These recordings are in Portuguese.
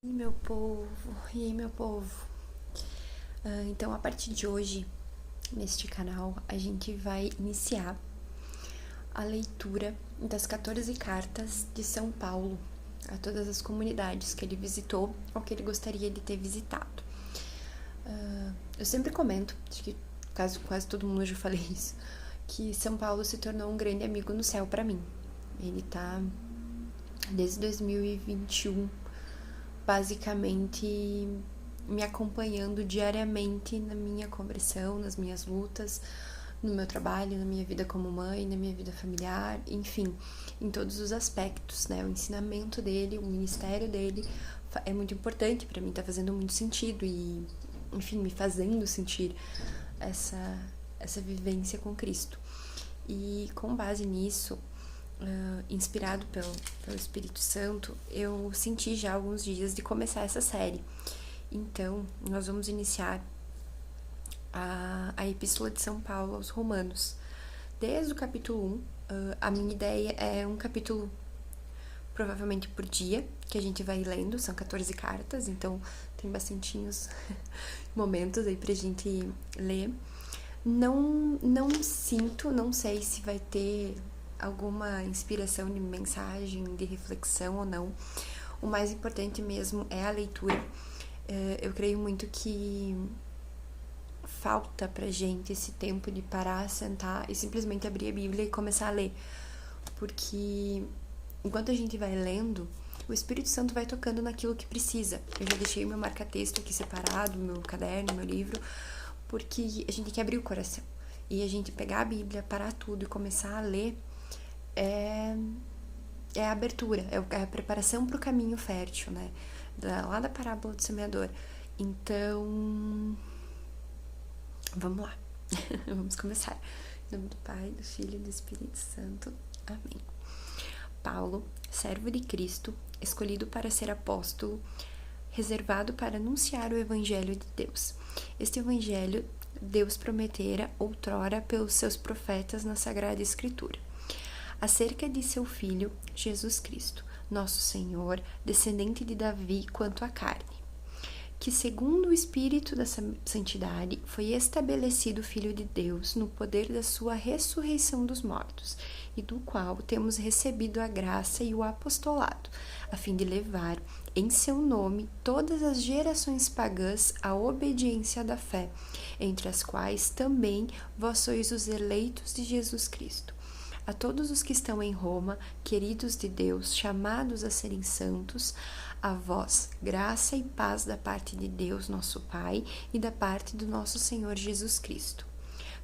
E aí, meu povo, e aí, meu povo? Então, a partir de hoje, neste canal, a gente vai iniciar a leitura das 14 cartas de São Paulo a todas as comunidades que ele visitou ou que ele gostaria de ter visitado. Eu sempre comento, acho que quase todo mundo já falei isso, que São Paulo se tornou um grande amigo no céu para mim. Ele tá desde 2021 basicamente me acompanhando diariamente na minha conversão, nas minhas lutas, no meu trabalho, na minha vida como mãe, na minha vida familiar, enfim, em todos os aspectos, né? O ensinamento dele, o ministério dele é muito importante para mim, tá fazendo muito sentido e, enfim, me fazendo sentir essa vivência com Cristo. E com base nisso, inspirado pelo Espírito Santo, eu senti já alguns dias de começar essa série. Então, nós vamos iniciar a Epístola de São Paulo aos Romanos. Desde o capítulo 1, a minha ideia é um capítulo provavelmente por dia, que a gente vai lendo, são 14 cartas, então tem bastantinhos momentos aí pra gente ler. Não sinto, não sei se vai ter alguma inspiração de mensagem, de reflexão ou não. O mais importante mesmo é a leitura. Eu creio muito que falta pra gente esse tempo de parar, sentar e simplesmente abrir a Bíblia e começar a ler. Porque enquanto a gente vai lendo, o Espírito Santo vai tocando naquilo que precisa. Eu já deixei meu marca-texto aqui separado, meu caderno, meu livro, porque a gente tem que abrir o coração. E a gente pegar a Bíblia, parar tudo e começar a ler é a abertura, é a preparação para o caminho fértil, né? Lá da parábola do semeador. Então, vamos lá. Vamos começar. Em nome do Pai, do Filho e do Espírito Santo. Amém. Paulo, servo de Cristo, escolhido para ser apóstolo, reservado para anunciar o Evangelho de Deus. Este Evangelho Deus prometera outrora pelos seus profetas na Sagrada Escritura, acerca de seu Filho, Jesus Cristo, nosso Senhor, descendente de Davi quanto à carne, que segundo o Espírito da Santidade foi estabelecido Filho de Deus no poder da sua ressurreição dos mortos, e do qual temos recebido a graça e o apostolado, a fim de levar em seu nome todas as gerações pagãs à obediência da fé, entre as quais também vós sois os eleitos de Jesus Cristo. A todos os que estão em Roma, queridos de Deus, chamados a serem santos, a vós, graça e paz da parte de Deus, nosso Pai, e da parte do nosso Senhor Jesus Cristo.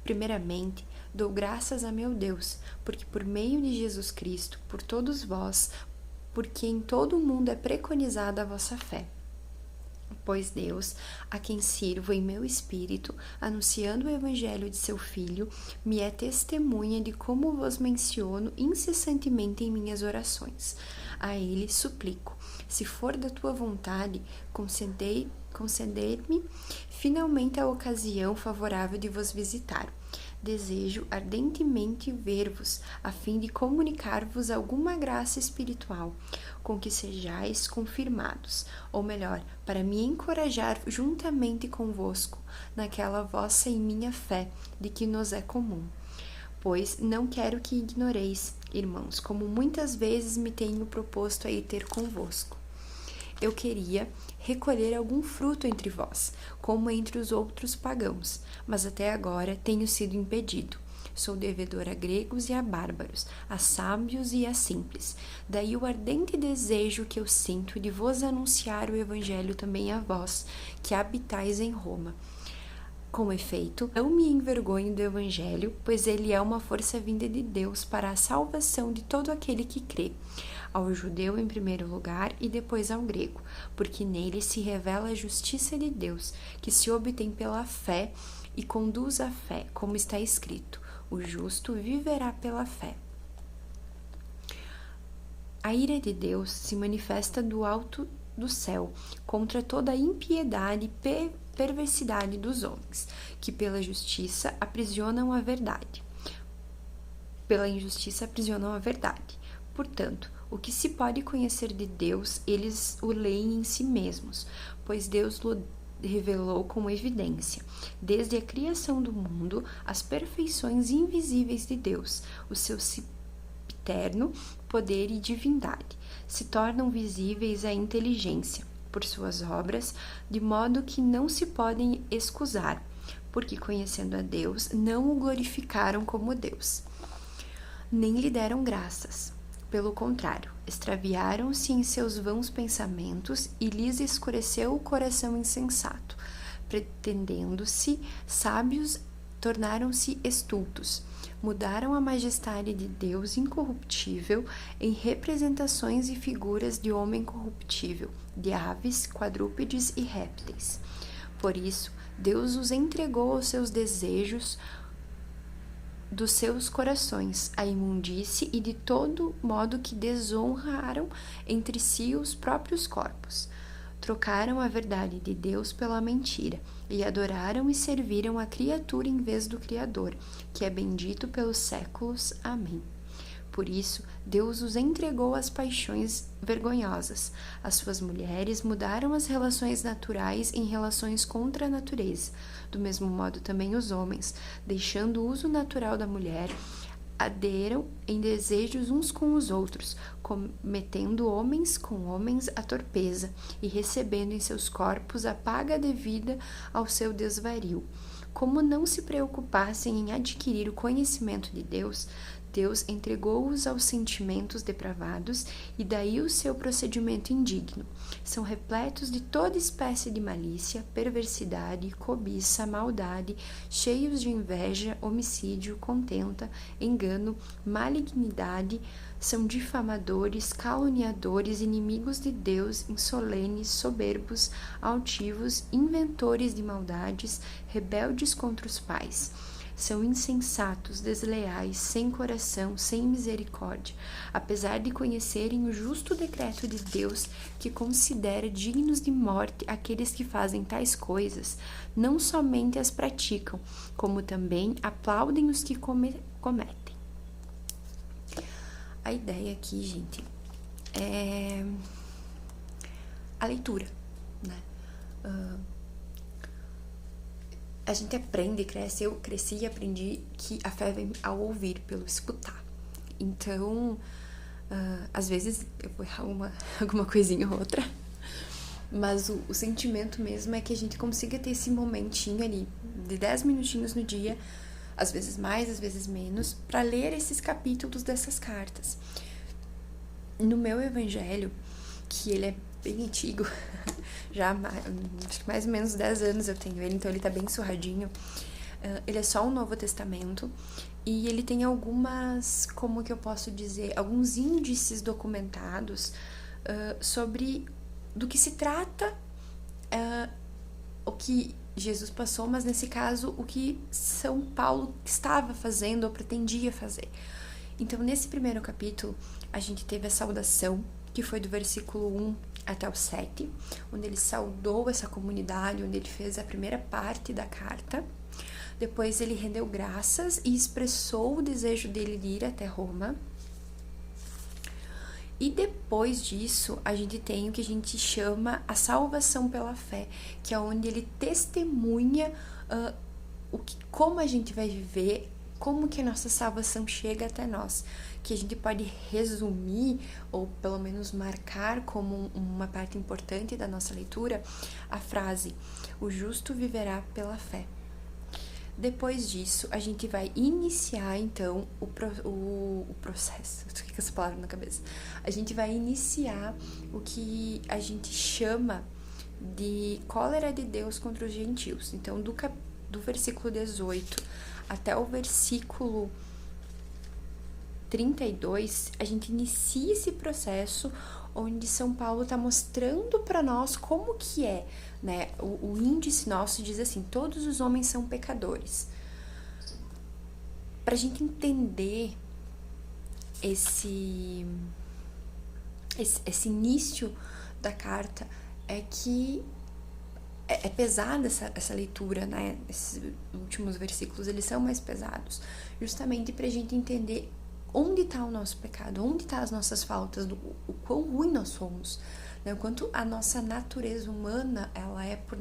Primeiramente, dou graças a meu Deus, porque por meio de Jesus Cristo, por todos vós, porque em todo o mundo é preconizada a vossa fé. Pois Deus, a quem sirvo em meu espírito, anunciando o Evangelho de seu Filho, me é testemunha de como vos menciono incessantemente em minhas orações. A Ele suplico, se for da tua vontade, conceder-me finalmente a ocasião favorável de vos visitar. Desejo ardentemente ver-vos, a fim de comunicar-vos alguma graça espiritual, com que sejais confirmados, ou melhor, para me encorajar juntamente convosco, naquela vossa e minha fé, de que nos é comum. Pois não quero que ignoreis, irmãos, como muitas vezes me tenho proposto a ir ter convosco. Eu queria recolher algum fruto entre vós, como entre os outros pagãos, mas até agora tenho sido impedido. Sou devedor a gregos e a bárbaros, a sábios e a simples. Daí o ardente desejo que eu sinto de vos anunciar o Evangelho também a vós, que habitais em Roma. Com efeito, não me envergonho do Evangelho, pois ele é uma força vinda de Deus para a salvação de todo aquele que crê, ao judeu em primeiro lugar e depois ao grego, porque nele se revela a justiça de Deus, que se obtém pela fé e conduz à fé, como está escrito: o justo viverá pela fé. A ira de Deus se manifesta do alto do céu contra toda a impiedade e perversidade dos homens, que pela justiça aprisionam a verdade. Pela injustiça aprisionam a verdade. Portanto, O que se pode conhecer de Deus, eles o leem em si mesmos, pois Deus o revelou com evidência, desde a criação do mundo, as perfeições invisíveis de Deus, o seu eterno poder e divindade, se tornam visíveis à inteligência, por suas obras, de modo que não se podem excusar, porque conhecendo a Deus, não o glorificaram como Deus, nem lhe deram graças. Pelo contrário, extraviaram-se em seus vãos pensamentos e lhes escureceu o coração insensato. Pretendendo-se sábios, tornaram-se estultos. Mudaram a majestade de Deus incorruptível em representações e figuras de homem corruptível, de aves, quadrúpedes e répteis. Por isso, Deus os entregou aos seus desejos dos seus corações, a imundície e de todo modo que desonraram entre si os próprios corpos. Trocaram a verdade de Deus pela mentira e adoraram e serviram a criatura em vez do Criador, que é bendito pelos séculos. Amém. Por isso, Deus os entregou às paixões vergonhosas. As suas mulheres mudaram as relações naturais em relações contra a natureza. Do mesmo modo, também os homens, deixando o uso natural da mulher, aderam em desejos uns com os outros, cometendo homens com homens a torpeza e recebendo em seus corpos a paga devida ao seu desvario. Como não se preocupassem em adquirir o conhecimento de Deus, Deus entregou-os aos sentimentos depravados e daí o seu procedimento indigno. São repletos de toda espécie de malícia, perversidade, cobiça, maldade, cheios de inveja, homicídio, contenta, engano, malignidade, são difamadores, caluniadores, inimigos de Deus, insolenes, soberbos, altivos, inventores de maldades, rebeldes contra os pais. São insensatos, desleais, sem coração, sem misericórdia, apesar de conhecerem o justo decreto de Deus, que considera dignos de morte aqueles que fazem tais coisas, não somente as praticam, como também aplaudem os que cometem. A ideia aqui, gente, é a leitura, né? A gente aprende, cresce, eu cresci e aprendi que a fé vem ao ouvir, pelo escutar. Então, às vezes eu vou errar alguma coisinha ou outra, mas o sentimento mesmo é que a gente consiga ter esse momentinho ali, de 10 minutinhos no dia, às vezes mais, às vezes menos, para ler esses capítulos dessas cartas. No meu evangelho, que ele é bem antigo, já acho que mais ou menos 10 anos eu tenho ele, então ele tá bem surradinho. Ele é só o Novo Testamento e ele tem algumas, como que eu posso dizer, alguns índices documentados sobre do que se trata o que Jesus passou, mas nesse caso o que São Paulo estava fazendo ou pretendia fazer. Então, nesse primeiro capítulo, a gente teve a saudação, que foi do versículo 1 até o 7, onde ele saudou essa comunidade, onde ele fez a primeira parte da carta. Depois ele rendeu graças e expressou o desejo dele de ir até Roma. E depois disso, a gente tem o que a gente chama a salvação pela fé, que é onde ele testemunha como a gente vai viver, como que a nossa salvação chega até nós, que a gente pode resumir, ou pelo menos marcar como uma parte importante da nossa leitura, a frase, o justo viverá pela fé. Depois disso, a gente vai iniciar, então, o processo. Eu tô com essa palavra na cabeça. A gente vai iniciar o que a gente chama de cólera de Deus contra os gentios. Então, do versículo 18 até o versículo 32, a gente inicia esse processo onde São Paulo está mostrando para nós como que é, né? O índice nosso diz assim, todos os homens são pecadores. Para a gente entender esse início da carta, é que é pesada essa leitura, né? Esses últimos versículos, eles são mais pesados, justamente para a gente entender onde está o nosso pecado, onde está as nossas faltas, o quão ruim nós somos, né? O quanto a nossa natureza humana, ela é por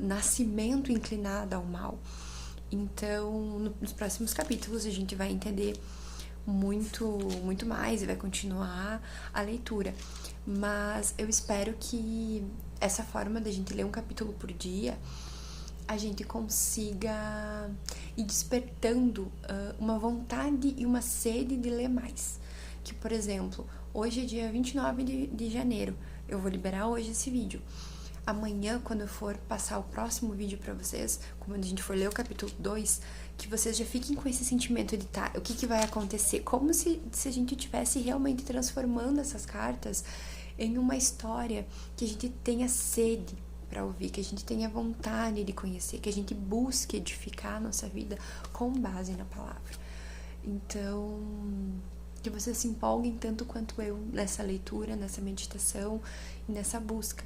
nascimento inclinada ao mal. Então, nos próximos capítulos a gente vai entender muito mais e vai continuar a leitura. Mas eu espero que essa forma da gente ler um capítulo por dia, a gente consiga ir despertando uma vontade e uma sede de ler mais. Que, por exemplo, hoje é dia 29 de janeiro, eu vou liberar hoje esse vídeo. Amanhã, quando eu for passar o próximo vídeo pra vocês, quando a gente for ler o capítulo 2, que vocês já fiquem com esse sentimento de tá, o que vai acontecer, como se a gente estivesse realmente transformando essas cartas em uma história que a gente tenha sede para ouvir, que a gente tenha vontade de conhecer, que a gente busque edificar a nossa vida com base na palavra. Então, que vocês se empolguem tanto quanto eu nessa leitura, nessa meditação e nessa busca.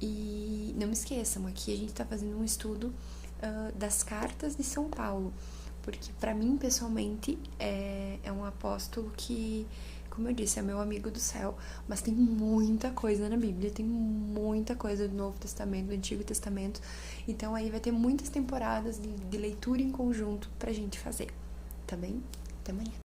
E não esqueçam, aqui a gente está fazendo um estudo das cartas de São Paulo, porque para mim, pessoalmente, é um apóstolo que, como eu disse, é meu amigo do céu, mas tem muita coisa na Bíblia, tem muita coisa do Novo Testamento, do Antigo Testamento, então aí vai ter muitas temporadas de leitura em conjunto pra gente fazer, tá bem? Até amanhã.